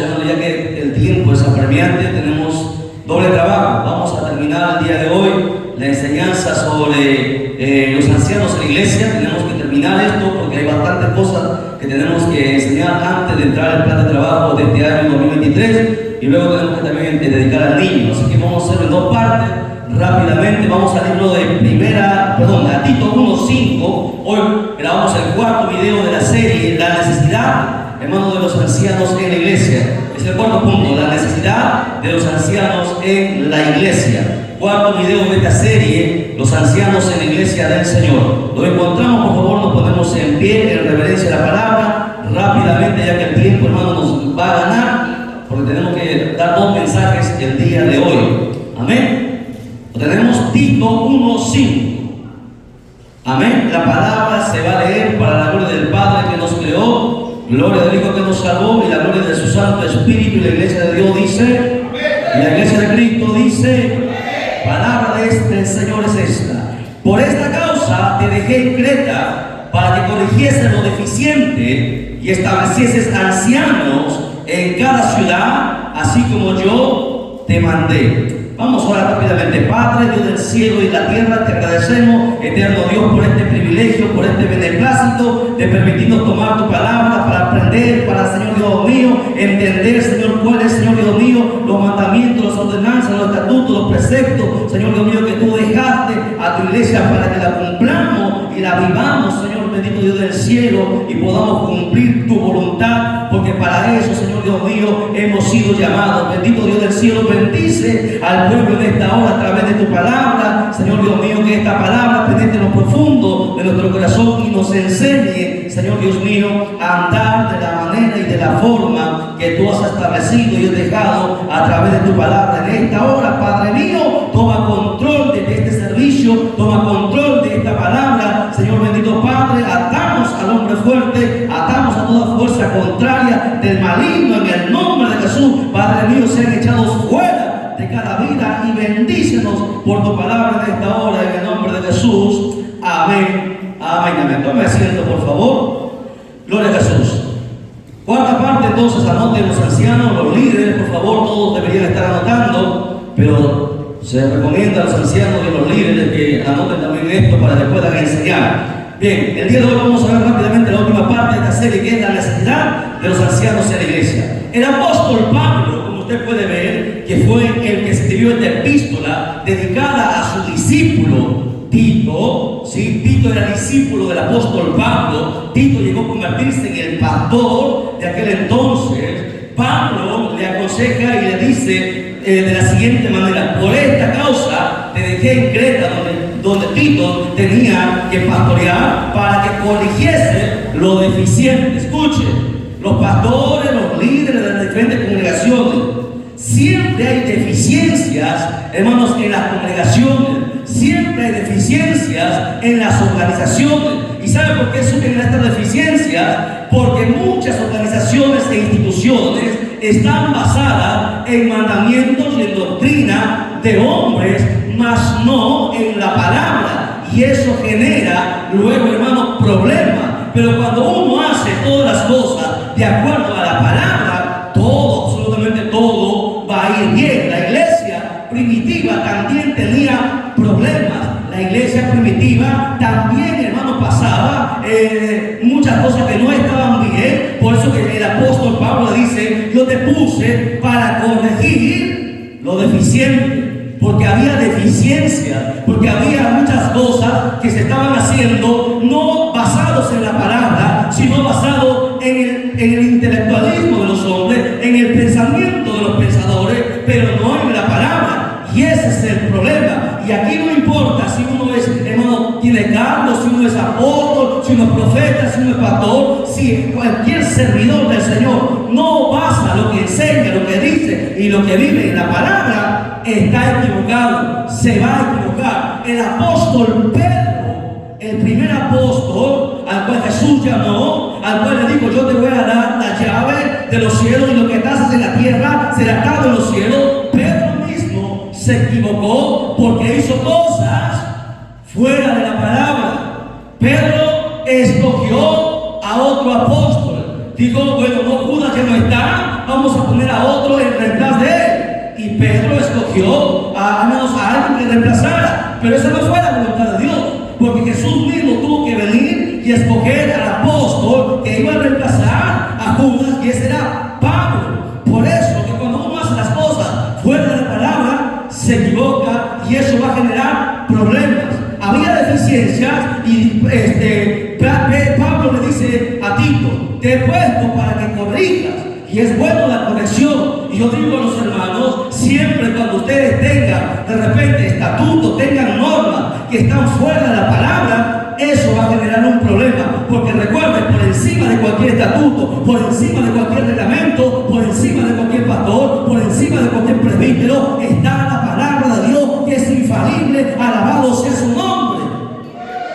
hermano, ya que el tiempo es apremiante, tenemos doble trabajo. Vamos a terminar el día de hoy la enseñanza sobre los ancianos en la iglesia. Tenemos que terminar esto porque hay bastantes cosas que tenemos que enseñar antes de entrar al plan de trabajo de este año 2023, y luego tenemos que también dedicar al niño. Así que vamos a hacerlo en dos partes. Rápidamente vamos al libro de a Tito 1:5. Hoy grabamos el cuarto video de la serie, la necesidad, hermano, de los ancianos en la iglesia. Es el cuarto punto, la necesidad de los ancianos en la iglesia. Cuarto video de esta serie, los ancianos en la iglesia del Señor. Lo encontramos, por favor, nos ponemos en pie en reverencia a la palabra, rápidamente, ya que el tiempo, hermano, nos va a ganar, porque tenemos que dar dos mensajes el día de hoy. Amén. Tenemos Tito 1:5. Amén. La palabra se va a leer para la gloria del Padre que nos creó, gloria del Hijo que nos salvó y la gloria de su Santo Espíritu. Y la iglesia de Dios dice, y la iglesia de Cristo dice, palabra de este Señor es esta: por esta causa te dejé en Creta, para que corrigieses lo deficiente y establecieses ancianos en cada ciudad, así como yo te mandé. Vamos a orar rápidamente. Padre, Dios del cielo y la tierra, te agradecemos, eterno Dios, por este privilegio, por este beneplácito de permitirnos tomar tu palabra para aprender, para, Señor Dios mío, entender, Señor, cuál es, Señor Dios mío, los mandamientos, las ordenanzas, los estatutos, los preceptos, Señor Dios mío, que tú dejaste a tu iglesia para que la cumplamos y la vivamos, Señor bendito Dios del cielo, y podamos cumplir tu voluntad, porque para eso, Señor Dios mío, hemos sido llamados. Bendito Dios del cielo, bendice al pueblo en esta hora a través de tu palabra, Señor Dios mío, que esta palabra penetre en lo profundo de nuestro corazón y nos enseñe, Señor Dios mío, a andar de la manera y de la forma que tú has establecido y has dejado a través de tu palabra. En esta hora, Padre mío, toma control de este servicio, toma control de esta palabra, Señor bendito Padre. Atamos al hombre fuerte, atamos a toda fuerza contraria del maligno en el nombre de Jesús. Padre mío, sean echados fuera de cada vida y bendícenos por tu palabra en esta hora, en el nombre de Jesús. Amén, amén, amén. Tome asiento, por favor. Gloria a Jesús. Cuarta parte, entonces, anoten los ancianos, los líderes, por favor, todos deberían estar anotando, pero se recomienda a los ancianos y a los líderes que anoten también esto para que puedan enseñar. Bien, el día de hoy vamos a ver rápidamente la última parte de esta serie, que es la necesidad de los ancianos en la iglesia. El apóstol Pablo, como usted puede ver, que fue el que escribió esta epístola dedicada a su discípulo Tito. ¿Sí? Tito era discípulo del apóstol Pablo. Tito llegó a convertirse en el pastor de aquel entonces. Pablo le aconseja y le dice de la siguiente manera: por esta causa te dejé en Creta, donde Tito tenía que pastorear, para que corrigiese lo deficiente. Escuche, los pastores, los líderes de las diferentes congregaciones, siempre hay deficiencias, hermanos, en las congregaciones. Siempre hay deficiencias en las organizaciones. ¿Y sabe por qué surgen estas deficiencias? Porque muchas organizaciones e instituciones están basadas en mandamientos y en doctrina de hombres, mas no en la palabra. Y eso genera luego, hermanos, problemas. Pero cuando uno hace todas las cosas de acuerdo a la palabra, todo, absolutamente todo, va a ir bien. La iglesia primitiva también tenía problemas. La iglesia primitiva también, hermanos, pasaba muchas cosas que no estaban bien. Por eso que el apóstol Pablo dice: yo te puse para corregir lo deficiente, porque había deficiencias, porque había muchas cosas que se estaban haciendo no basados en la palabra, sino basados en el intelectualismo de los hombres, en el pensamiento de los pensadores, pero no en la palabra. Y ese es el problema. Y aquí no importa si uno es, hermano, tiene cargo, si uno es apóstol, si uno es profeta, si uno es pastor, si cualquier servidor del Señor no basa lo que enseña, lo que dice y lo que vive en la palabra, está equivocado, se va a equivocar. El apóstol Pedro, el primer apóstol al cual Jesús llamó, al cual le dijo: yo te voy a dar la llave de los cielos, y lo que estás en la tierra será atado en los cielos. Pedro mismo se equivocó porque hizo cosas fuera de la palabra. Pedro escogió a otro apóstol. Dijo: bueno, no, Judas ya no está, vamos vamos a poner a otro en reemplazo de él. Y Pedro escogió a alguien que reemplazara, pero esa no fue la voluntad de Dios, porque Jesús mismo tuvo que venir y escoger al apóstol que iba a reemplazar a Judas, y ese era Pablo. Por eso que cuando uno hace las cosas fuera de la palabra, se equivoca y eso va a generar problemas. Había deficiencias y Pablo le dice a Tito: te he puesto para que corrijas, y es bueno la corrección. Y yo digo a los hermanos, siempre cuando ustedes tengan de repente estatutos, tengan normas que están fuera de la palabra, eso va a generar un problema. Porque recuerden, por encima de cualquier estatuto, por encima de cualquier reglamento, por encima de cualquier pastor, por encima de cualquier presbítero, está la palabra de Dios, que es infalible. Alabado sea su nombre.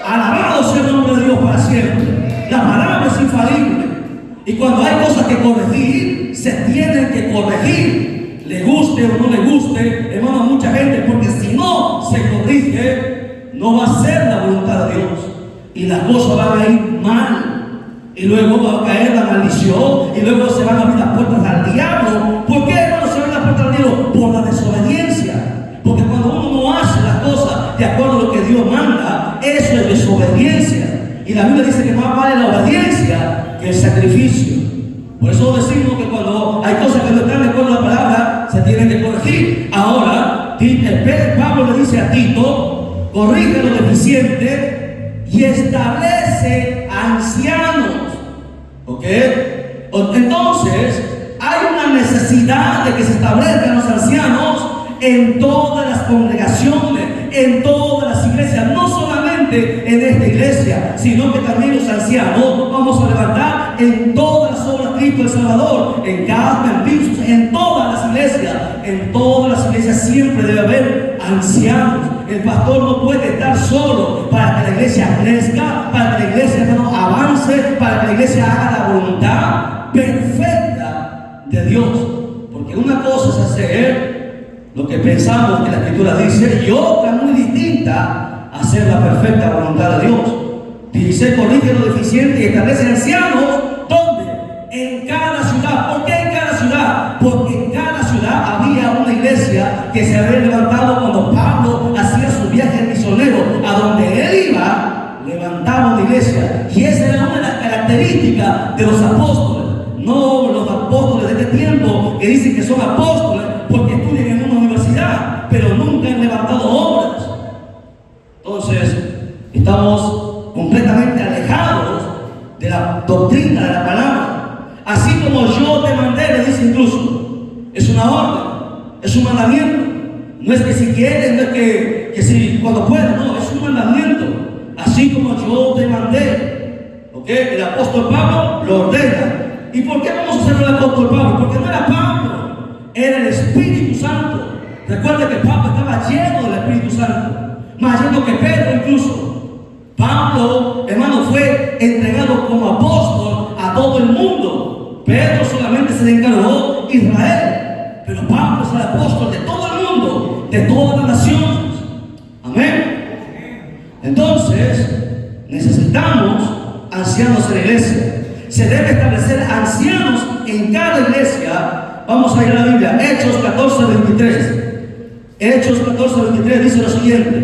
Alabado sea el nombre de Dios para siempre. La palabra es infalible. Y cuando hay cosas que corregir, se tienen que corregir, le guste o no le guste, hermano, a mucha gente, porque si no se corrige, no va a ser la voluntad de Dios y las cosas van a ir mal, y luego va a caer la maldición, y luego se van a abrir las puertas al diablo. ¿Por qué, hermano, se abren las puertas al diablo? Por la desobediencia. Porque cuando uno no hace las cosas de acuerdo a lo que Dios manda, eso es desobediencia, y la Biblia dice que más vale la obediencia que el sacrificio. Por eso decimos que cuando hay cosas que no están de acuerdo a la palabra, se tienen que corregir. Ahora, Pablo le dice a Tito: corrige lo deficiente y establece ancianos. ¿Ok? Entonces, hay una necesidad de que se establezcan los ancianos en todas las congregaciones, en todas las iglesias, no solamente en esta iglesia, sino que también los ancianos vamos a levantar en todas las obras de Cristo el Salvador, en Casma, en Pixos, en todas las iglesias. En todas las iglesias siempre debe haber ancianos. El pastor no puede estar solo para que la iglesia crezca, para que la iglesia no avance, para que la iglesia haga la voluntad perfecta de Dios. Porque una cosa es hacer lo que pensamos que la Escritura dice, y otra muy distinta, hacer la perfecta voluntad de Dios. Dice: corrige lo deficiente y establece ancianos. ¿Dónde? En cada ciudad. ¿Por qué en cada ciudad? Porque en cada ciudad había una iglesia que se había levantado cuando Pablo hacía su viaje misionero. A donde él iba, levantaba una iglesia. Y esa era una de las características de los apóstoles. No los apóstoles de este tiempo que dicen que son apóstoles porque estudian en una universidad, pero nunca han levantado obras. Entonces, estamos completamente alejados de la doctrina de la palabra. Así como yo te mandé, le dice incluso, es una orden, es un mandamiento. No es que si quieres, no es que si cuando puedas, no, es un mandamiento. Así como yo te mandé. ¿Ok? El apóstol Pablo lo ordena. ¿Y por qué vamos a hacer el apóstol Pablo? Porque no era Pablo, era el Espíritu Santo. Recuerda que Pablo estaba lleno del Espíritu Santo, más lleno que Pedro incluso. Pablo, hermano, fue entregado como apóstol a todo el mundo. Pedro solamente se le encargó Israel, pero Pablo es el apóstol de todo el mundo, de todas las naciones. Amén. Entonces, necesitamos ancianos en la iglesia. Se debe establecer ancianos en cada iglesia. Vamos a ir a la Biblia, Hechos 14:23. Hechos 14:23 dice lo siguiente: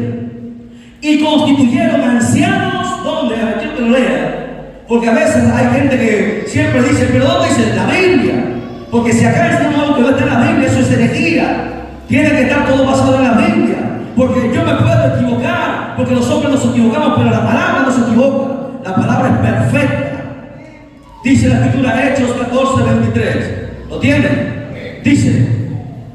y constituyeron ancianos. ¿Dónde? A ver, quiero que lo lea, porque a veces hay gente que siempre dice: pero ¿dónde dice? La Biblia. Porque si acá está algo que no está en la Biblia, eso es herejía. Tiene que estar todo basado en la Biblia. Porque yo me puedo equivocar, porque los hombres nos equivocamos, pero la palabra no se equivoca. La palabra es perfecta. Dice la Escritura, Hechos 14:23. ¿Lo tienen? Dice: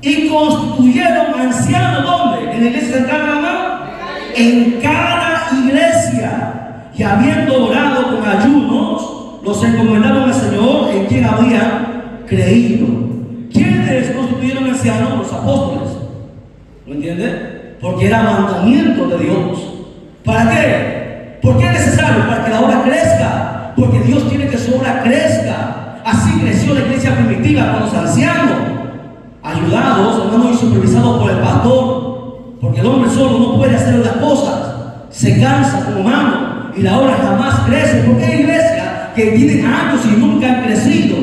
y constituyeron ancianos. ¿Dónde? En la iglesia central, mamá. En cada iglesia. Y habiendo orado con ayunos, los encomendaron al Señor en quien habían creído. ¿Quiénes constituyeron ancianos? Los apóstoles. ¿Lo entiende? Porque era mandamiento de Dios. ¿Para qué? ¿Por qué es necesario? Para que la obra crezca. Porque Dios quiere que su obra crezca. Así creció la iglesia primitiva con los ancianos, ayudados, hermano, y supervisados por el pastor. Porque el hombre solo no puede hacer las cosas, se cansa como humano y la obra jamás crece. Porque hay iglesias que tienen años y nunca han crecido.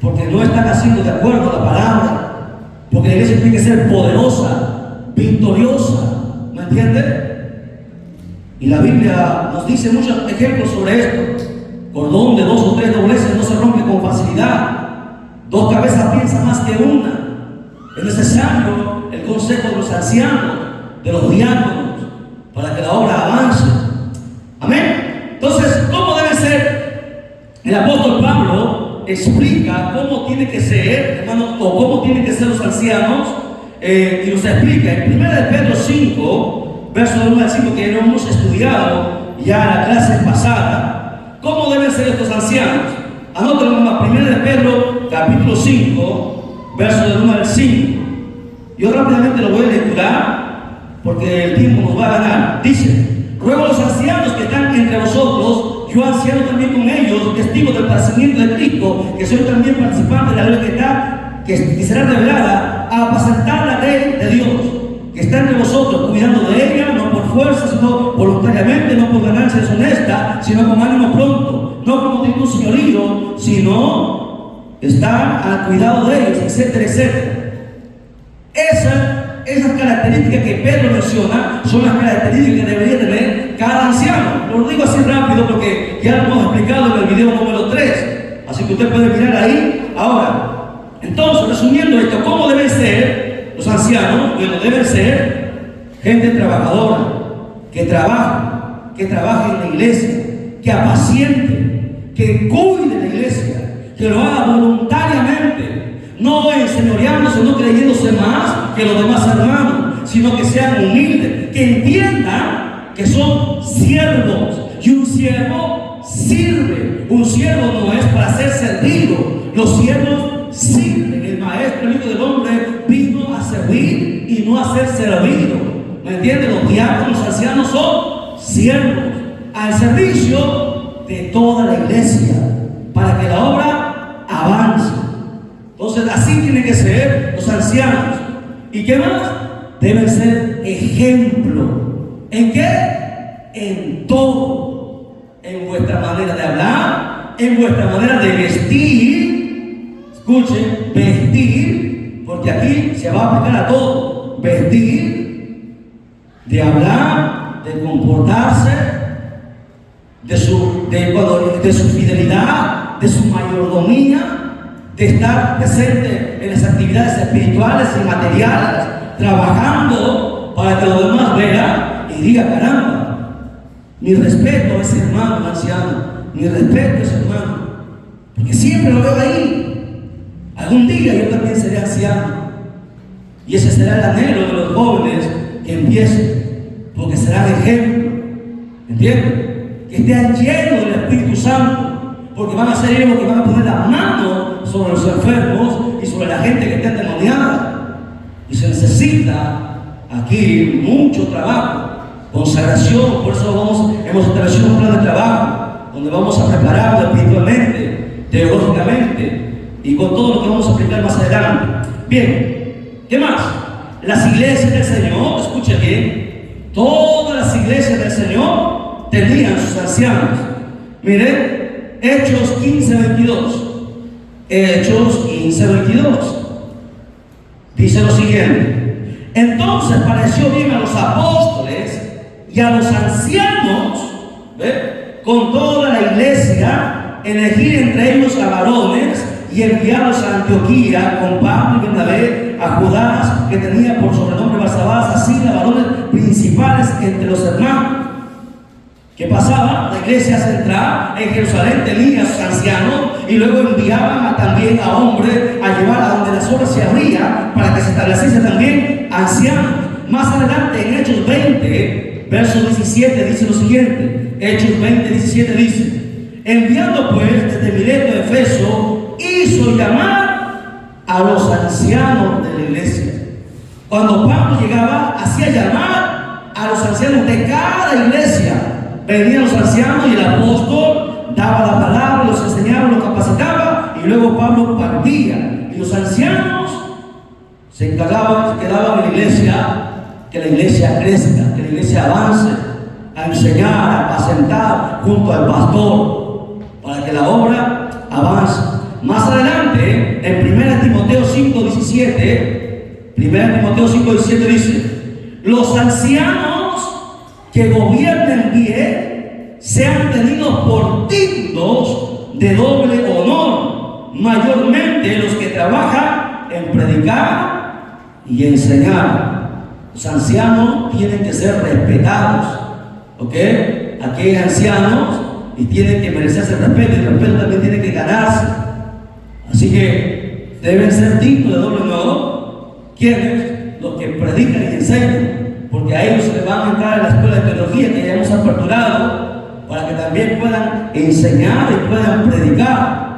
porque no están haciendo de acuerdo a la palabra. Porque la iglesia tiene que ser poderosa, victoriosa, ¿me entiende? Y la Biblia nos dice muchos ejemplos sobre esto. Cordón de 2 o 3 dobleces no se rompe con facilidad. 2 cabezas piensan más que una. Es necesario el consejo de los ancianos, de los diáconos, para que la obra avance. Amén. Entonces, ¿cómo debe ser? El apóstol Pablo explica cómo tiene que ser, hermano, o cómo tienen que ser los ancianos, y nos explica en 1 de Pedro 5, verso 1 al 5, que no hemos estudiado ya en la clase pasada, cómo deben ser estos ancianos. Anótenlo en 1 de Pedro, capítulo 5, verso del 1 al 5. Yo rápidamente lo voy a lecturar, porque el tiempo nos va a ganar. Dice: ruego a los ancianos que están entre vosotros, yo anciano también con ellos, testigo del padecimiento de Cristo, que soy también participante de la gloria que será revelada, a apacentar la ley de Dios, que está entre vosotros, cuidando de ella, no por fuerza, sino voluntariamente, no por ganancia deshonesta, sino con ánimo pronto, no como tipo señorío, sino estar al cuidado de ellos, etcétera, etcétera. Esas características que Pedro menciona son las características que debería tener cada anciano. Lo digo así rápido porque ya lo hemos explicado en el video número 3, así que usted puede mirar ahí. Ahora, entonces, resumiendo esto, ¿cómo deben ser los ancianos? Bueno, deben ser gente trabajadora, que trabaje en la iglesia, que apaciente, que cuide la iglesia, que lo haga voluntariamente. No enseñoreándose, no creyéndose más que los demás hermanos, sino que sean humildes, que entiendan que son siervos. Y un siervo sirve. Un siervo no es para ser servido. Los siervos sirven. El maestro, el hijo del hombre, vino a servir y no a ser servido. ¿Me entienden? Los diáconos, los ancianos son siervos al servicio de toda la iglesia para que la obra avance. Entonces, así tienen que ser los ancianos. ¿Y qué más? Deben ser ejemplo. ¿En qué? En todo. En vuestra manera de hablar, en vuestra manera de vestir. Escuchen, vestir, porque aquí se va a aplicar a todo. Vestir, de hablar, de comportarse, de su fidelidad, de su mayordomía, de estar presente en las actividades espirituales y materiales, trabajando para que los demás vean y digan: caramba, mi respeto a ese hermano anciano, mi respeto a ese hermano, porque siempre lo veo ahí. Algún día yo también seré anciano, y ese será el anhelo de los jóvenes que empiecen, porque serán ejemplo, ¿entienden? Que estén llenos del Espíritu Santo, porque van a ser ellos los que van a poner la mano sobre los enfermos y sobre la gente que está endemoniada. Y se necesita aquí mucho trabajo, consagración. Por eso hemos establecido un plan de trabajo donde vamos a prepararlo espiritualmente, teológicamente y con todo lo que vamos a explicar más adelante. Bien, ¿qué más? Las iglesias del Señor, escuchen bien, todas las iglesias del Señor tenían sus ancianos. Miren, Hechos 15:22. Hechos 15:22. Dice lo siguiente: entonces pareció bien a los apóstoles y a los ancianos, con toda la iglesia, elegir entre ellos a varones y enviarlos a Antioquía con Pablo y Bernabé, a Judas, que tenía por sobrenombre Barsabás, así a varones principales entre los hermanos. ¿Qué pasaba? La iglesia central en Jerusalén tenía a sus ancianos y luego enviaban también a hombres a llevar a donde las obras se abrían para que se estableciese también ancianos. Más adelante en Hechos 20, verso 17 dice lo siguiente. Hechos 20, 17 dice: enviando pues desde Mileto a Efeso, hizo llamar a los ancianos de la iglesia. Cuando Pablo llegaba, hacía llamar a los ancianos de cada iglesia. Venían los ancianos y el apóstol daba la palabra, los enseñaba, los capacitaba, y luego Pablo partía. Y los ancianos se encargaban, se quedaban en la iglesia, que la iglesia crezca, que la iglesia avance, a enseñar, a apacentar junto al pastor, para que la obra avance. Más adelante, en 1 Timoteo 5:17, 1 Timoteo 5:17 dice: los ancianos que gobiernen bien sean tenidos por dignos de doble honor, mayormente los que trabajan en predicar y enseñar. Los ancianos tienen que ser respetados, ¿ok? Aquí hay ancianos y tienen que merecerse el respeto, y el respeto también tiene que ganarse. Así que deben ser dignos de doble honor. ¿Quiénes? Los que predican y enseñan, porque a ellos se les van a entrar en la escuela de teología que ya hemos aperturado, para que también puedan enseñar y puedan predicar.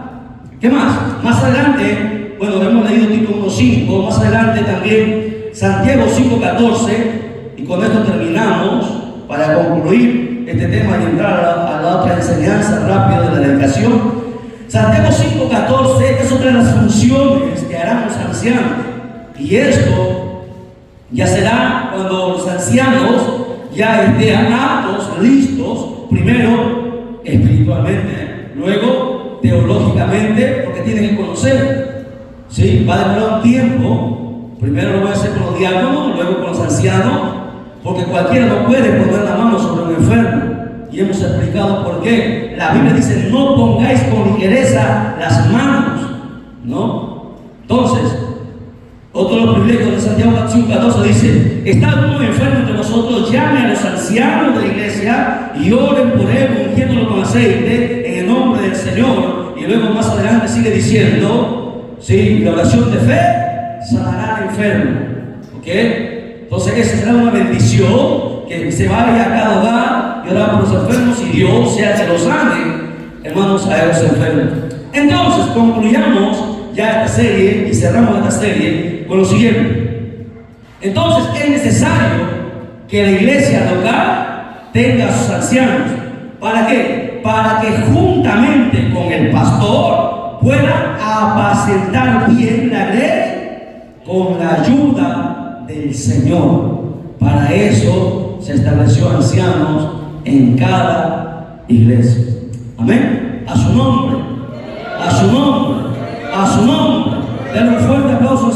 ¿Qué más? Más adelante, bueno, hemos leído Tito 1:5, más adelante también Santiago 5:14, y con esto terminamos para concluir este tema y entrar a la otra enseñanza rápida de la dedicación. Santiago 5:14 es otra de las funciones que harán los ancianos, y esto ya será cuando los ancianos ya estén aptos, listos, primero espiritualmente, luego teológicamente, porque tienen que conocer. ¿Sí? Va a demorar un tiempo. Primero lo voy a hacer con los diáconos, luego con los ancianos, porque cualquiera no puede poner la mano sobre un enfermo. Y hemos explicado por qué. La Biblia dice: no pongáis con ligereza las manos, ¿no? Entonces, otro de los privilegios de Santiago 5:14 dice: está alguno enfermo entre vosotros, llame a los ancianos de la iglesia y oren por él, ungiéndolo con aceite en el nombre del Señor. Y luego más adelante sigue diciendo, ¿sí?, la oración de fe sanará al enfermo. ¿Ok? Entonces esa será una bendición, que se vaya a cada hogar y orar por los enfermos, y Dios sea que los sane, hermanos, a esos enfermos. Entonces concluyamos ya esta serie y cerramos esta serie con lo siguiente. Entonces es necesario que la iglesia local tenga a sus ancianos. ¿Para qué? Para que juntamente con el pastor puedan apacentar bien la ley con la ayuda del Señor. Para eso se estableció ancianos en cada iglesia. Amén. A su nombre, a su nombre, a su nombre. Den un fuerte aplauso.